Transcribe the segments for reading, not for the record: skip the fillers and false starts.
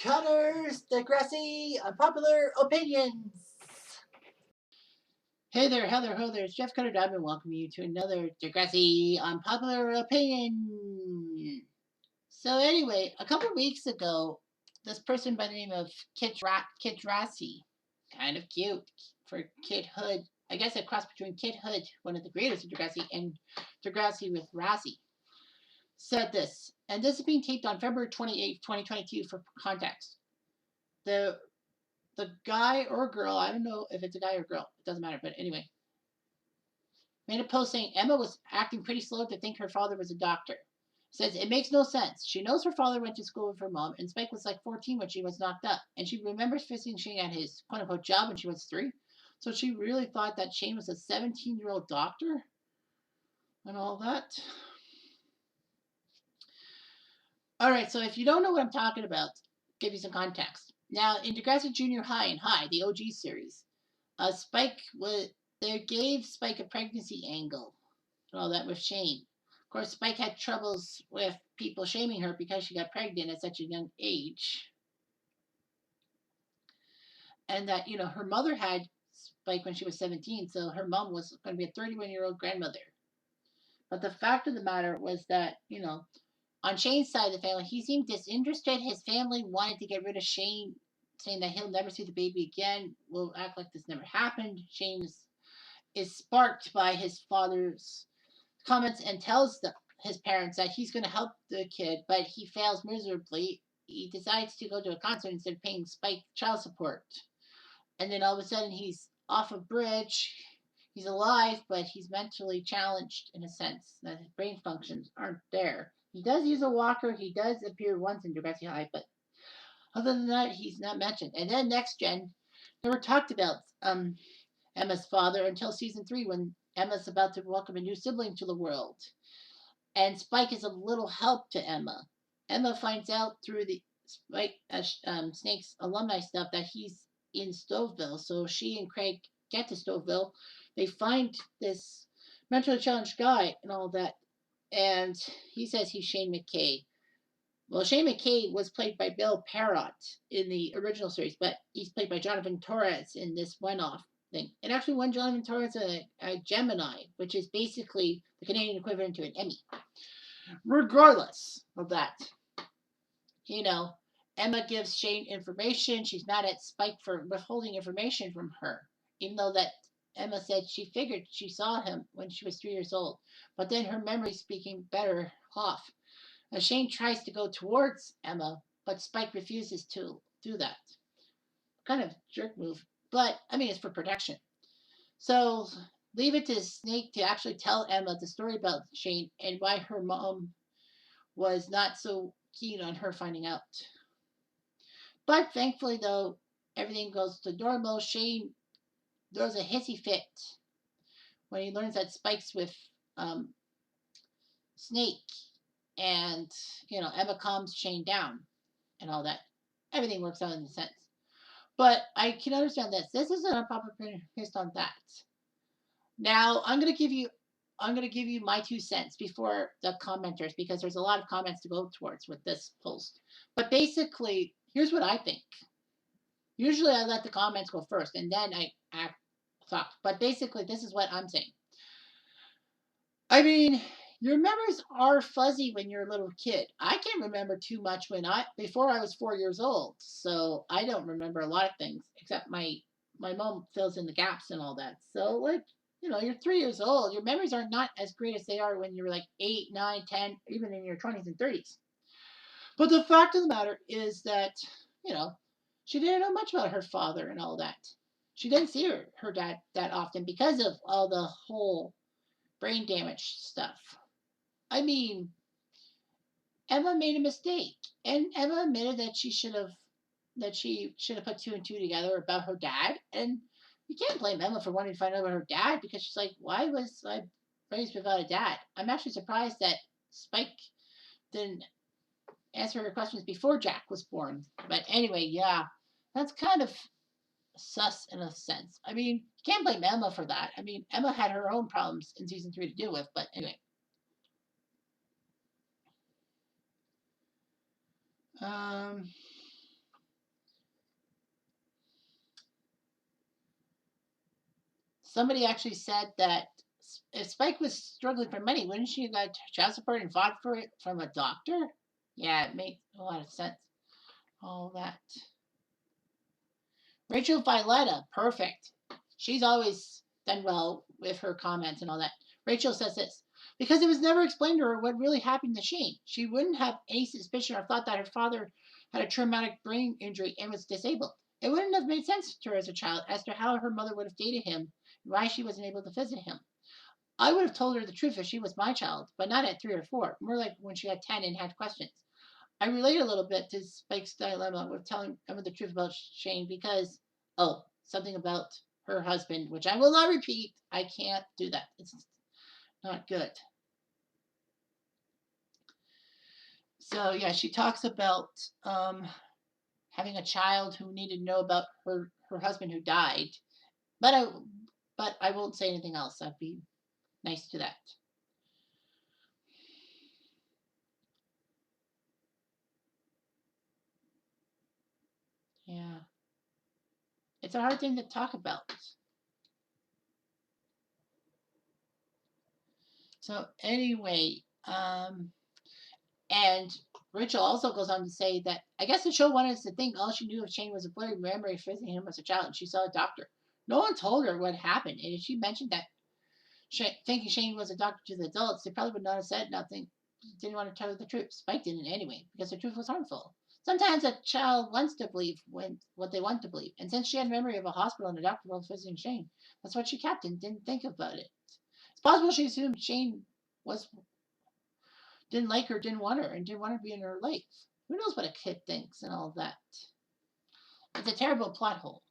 Connors Degrassi Unpopular Opinions. Hey there, Heather, ho there. It's Jeff Cutter Diamond welcoming you to another Degrassi Unpopular Opinion. So anyway, a couple weeks ago, this person by the name of Kit Rassi, kind of cute for Kit Hood. I guess a cross between Kit Hood, one of the creators of Degrassi, and Degrassi with Rassi, said this, and this is being taped on February 28th, 2022 for context. The guy or girl, I don't know if it's a guy or girl, it doesn't matter, but anyway, made a post saying Emma was acting pretty slow to think her father was a doctor. Says it makes no sense. She knows her father went to school with her mom, and Spike was like 14 when she was knocked up, and she remembers visiting Shane at his quote unquote job when she was 3. So she really thought that Shane was a 17-year-old doctor and all that. All right, so if you don't know what I'm talking about, give you some context. Now, in Degrassi Junior High and High, the OG series, they gave Spike a pregnancy angle and all that with Shane. Of course, Spike had troubles with people shaming her because she got pregnant at such a young age. And that, her mother had Spike when she was 17, so her mom was going to be a 31-year-old grandmother. But the fact of the matter was that, on Shane's side of the family, he seemed disinterested. His family wanted to get rid of Shane, saying that he'll never see the baby again. We'll act like this never happened. Shane is sparked by his father's comments and tells his parents that he's going to help the kid, but he fails miserably. He decides to go to a concert instead of paying Spike child support. And then all of a sudden, he's off a bridge. He's alive, but he's mentally challenged in a sense that his brain functions aren't there. He does use a walker. He does appear once in Degrassi High, but other than that, he's not mentioned. And then Next Gen never talked about Emma's father until season 3 when Emma's about to welcome a new sibling to the world. And Spike is a little help to Emma. Emma finds out through the Snake's alumni stuff that he's in Stoveville, so she and Craig get to Stoveville. They find this mentally challenged guy and all that, and he says he's Shane McKay. Well, Shane McKay was played by Bill Parrott in the original series, but he's played by Jonathan Torres in this one-off thing. And actually won Jonathan Torres a Gemini, which is basically the Canadian equivalent to an Emmy. Regardless of that, Emma gives Shane information. She's mad at Spike for withholding information from her, even though that Emma said she figured she saw him when she was 3 years old. But then her memory's speaking better off. Now, Shane tries to go towards Emma, but Spike refuses to do that. Kind of jerk move. But, it's for protection. So, leave it to Snake to actually tell Emma the story about Shane and why her mom was not so keen on her finding out. But thankfully, though, everything goes to normal. Shane throws a hissy fit when he learns that Spike's with Snake. And, Emma calms Shane down and all that. Everything works out in a sense. But I can understand this. This is an unpopular opinion based on that. Now, I'm going to give you my 2 cents before the commenters, because there's a lot of comments to go towards with this post. But basically, here's what I think. Usually I let the comments go first, and then I talk. But basically, this is what I'm saying. Your memories are fuzzy when you're a little kid. I can't remember too much before I was 4 years old. So I don't remember a lot of things, except my mom fills in the gaps and all that. So, you're 3 years old. Your memories are not as great as they are when you're like 8, 9, 10, even in your 20s and 30s. But the fact of the matter is that, she didn't know much about her father and all that. She didn't see her dad that often because of all the whole brain damage stuff. Emma made a mistake, and Emma admitted that she should have put 2 and 2 together about her dad. And you can't blame Emma for wanting to find out about her dad, because she's like, why was I raised without a dad? I'm actually surprised that Spike didn't answer her questions before Jack was born. But anyway, yeah, that's kind of sus in a sense. You can't blame Emma for that. Emma had her own problems in season 3 to deal with, but anyway. Somebody actually said that if Spike was struggling for money, wouldn't she have got child support and fought for it from a doctor? Yeah, it makes a lot of sense. All that. Rachel Violetta, perfect. She's always done well with her comments and all that. Rachel says this because it was never explained to her what really happened to Shane. She wouldn't have any suspicion or thought that her father had a traumatic brain injury and was disabled. It wouldn't have made sense to her as a child as to how her mother would have dated him and why she wasn't able to visit him. I would have told her the truth if she was my child, but not at 3 or 4, more like when she had 10 and had questions. I relate a little bit to Spike's dilemma with telling Emma the truth about Shane because, oh, something about her husband, which I will not repeat. I can't do that. It's not good. So, yeah, she talks about having a child who needed to know about her husband who died. But I won't say anything else. I'd be nice to that. Yeah. It's a hard thing to talk about. So anyway, and Rachel also goes on to say that I guess the show wanted us to think all she knew of Shane was a blurry memory of visiting him as a child, and she saw a doctor. No one told her what happened, and if she mentioned that thinking Shane was a doctor to the adults, they probably would not have said nothing. Didn't want to tell her the truth. Spike didn't anyway, because the truth was harmful. Sometimes a child wants to believe what they want to believe, and since she had memory of a hospital and a doctor while visiting Shane, that's what she kept and didn't think about it. It's possible she assumed Shane was didn't like her, didn't want her, and didn't want her to be in her life. Who knows what a kid thinks and all that? It's a terrible plot hole.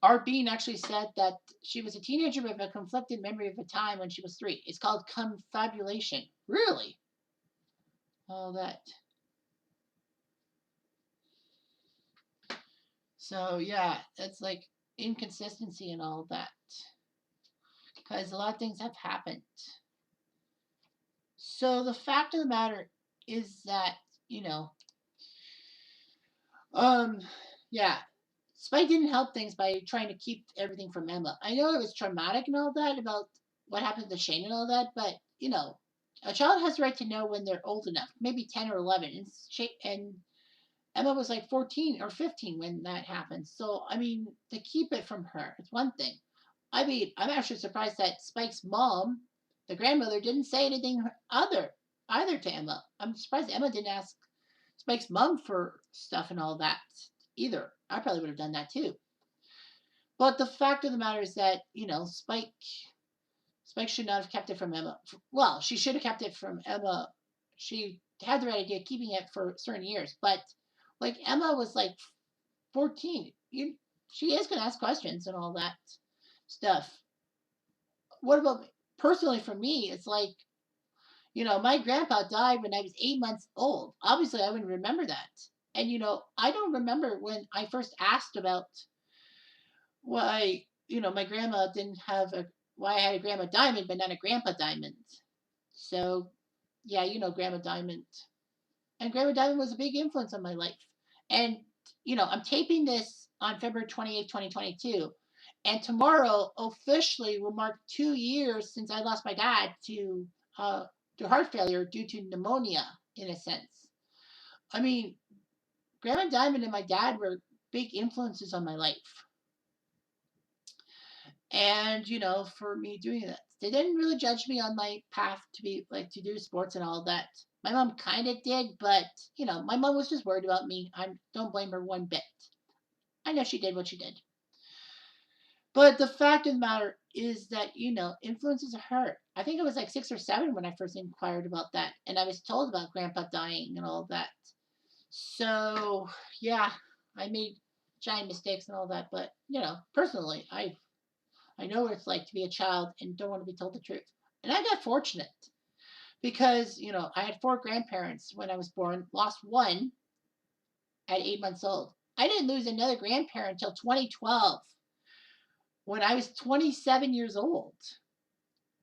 Art Bean actually said that she was a teenager with a conflicted memory of a time when she was 3. It's called confabulation. Really? All that. So, yeah, it's like inconsistency and all that. Because a lot of things have happened. So, the fact of the matter is that, you know, um, yeah, Spike didn't help things by trying to keep everything from Emma. I know it was traumatic and all that about what happened to Shane and all that, but a child has the right to know when they're old enough, maybe 10 or 11, and Emma was like 14 or 15 when that happened. So I mean, to keep it from her, it's one thing. I mean, I'm actually surprised that Spike's mom, the grandmother, didn't say anything either to Emma. I'm surprised Emma didn't ask Spike's mom for stuff and all that either. I probably would have done that too. But the fact of the matter is that Spike should not have kept it from Emma. Well, she should have kept it from Emma. She had the right idea of keeping it for certain years, but like Emma was like 14. She is going to ask questions and all that stuff. What about personally for me? It's like my grandpa died when I was 8 months old. Obviously, I wouldn't remember that. And I don't remember when I first asked about why my grandma didn't have a why I had a grandma diamond but not a grandpa diamond. So yeah, Grandma Diamond. And Grandma Diamond was a big influence on my life. And I'm taping this on February 28th, 2022. And tomorrow officially will mark 2 years since I lost my dad to heart failure due to pneumonia, in a sense. I mean, Grandma Diamond and my dad were big influences on my life. And for me doing that, they didn't really judge me on my path to be like to do sports and all that. My mom kind of did, but my mom was just worried about me. I don't blame her one bit. I know she did what she did. But the fact of the matter is that influences hurt. I think I was like 6 or 7 when I first inquired about that, and I was told about grandpa dying and all that. So yeah, I made giant mistakes and all that, but personally, I know what it's like to be a child and don't want to be told the truth. And I got fortunate because, I had 4 grandparents when I was born, lost one at 8 months old. I didn't lose another grandparent until 2012 when I was 27 years old.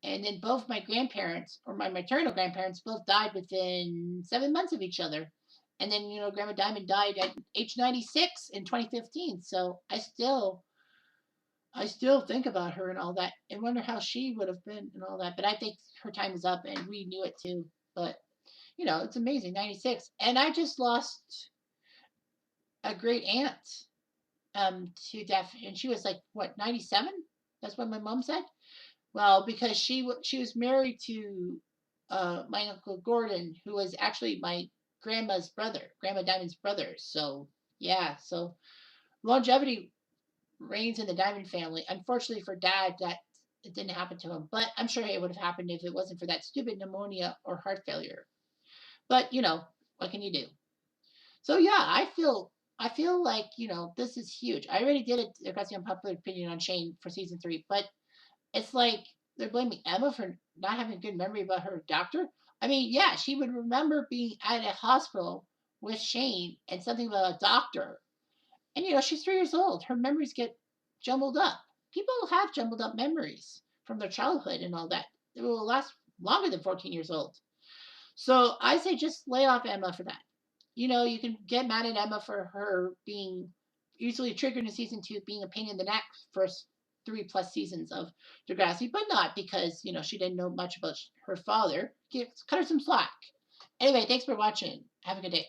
And then both my grandparents, or my maternal grandparents, both died within 7 months of each other. And then, Grandma Diamond died at age 96 in 2015. So I still think about her and all that and wonder how she would have been and all that. But I think her time is up and we knew it too. But, it's amazing, 96. And I just lost a great aunt to death. And she was like, what, 97? That's what my mom said. Well, because she was married to my uncle Gordon, who was actually my grandma's brother, Grandma Diamond's brother. So yeah, so longevity reigns in the Diamond family. Unfortunately for Dad, that it didn't happen to him, but I'm sure it would have happened if it wasn't for that stupid pneumonia or heart failure. But what can you do? So yeah, I feel like this is huge. I already did it. I got the unpopular opinion on Shane for season 3, but it's like they're blaming Emma for not having a good memory about her doctor. I mean, yeah, she would remember being at a hospital with Shane and something about a doctor. And she's 3 years old. Her memories get jumbled up. People have jumbled up memories from their childhood and all that. It will last longer than 14 years old. So I say just lay off Emma for that. You can get mad at Emma for her being usually triggered in season 2, being a pain in the neck for 3+ seasons of Degrassi, but not because she didn't know much about her father. Cut her some slack. Anyway, thanks for watching. Have a good day.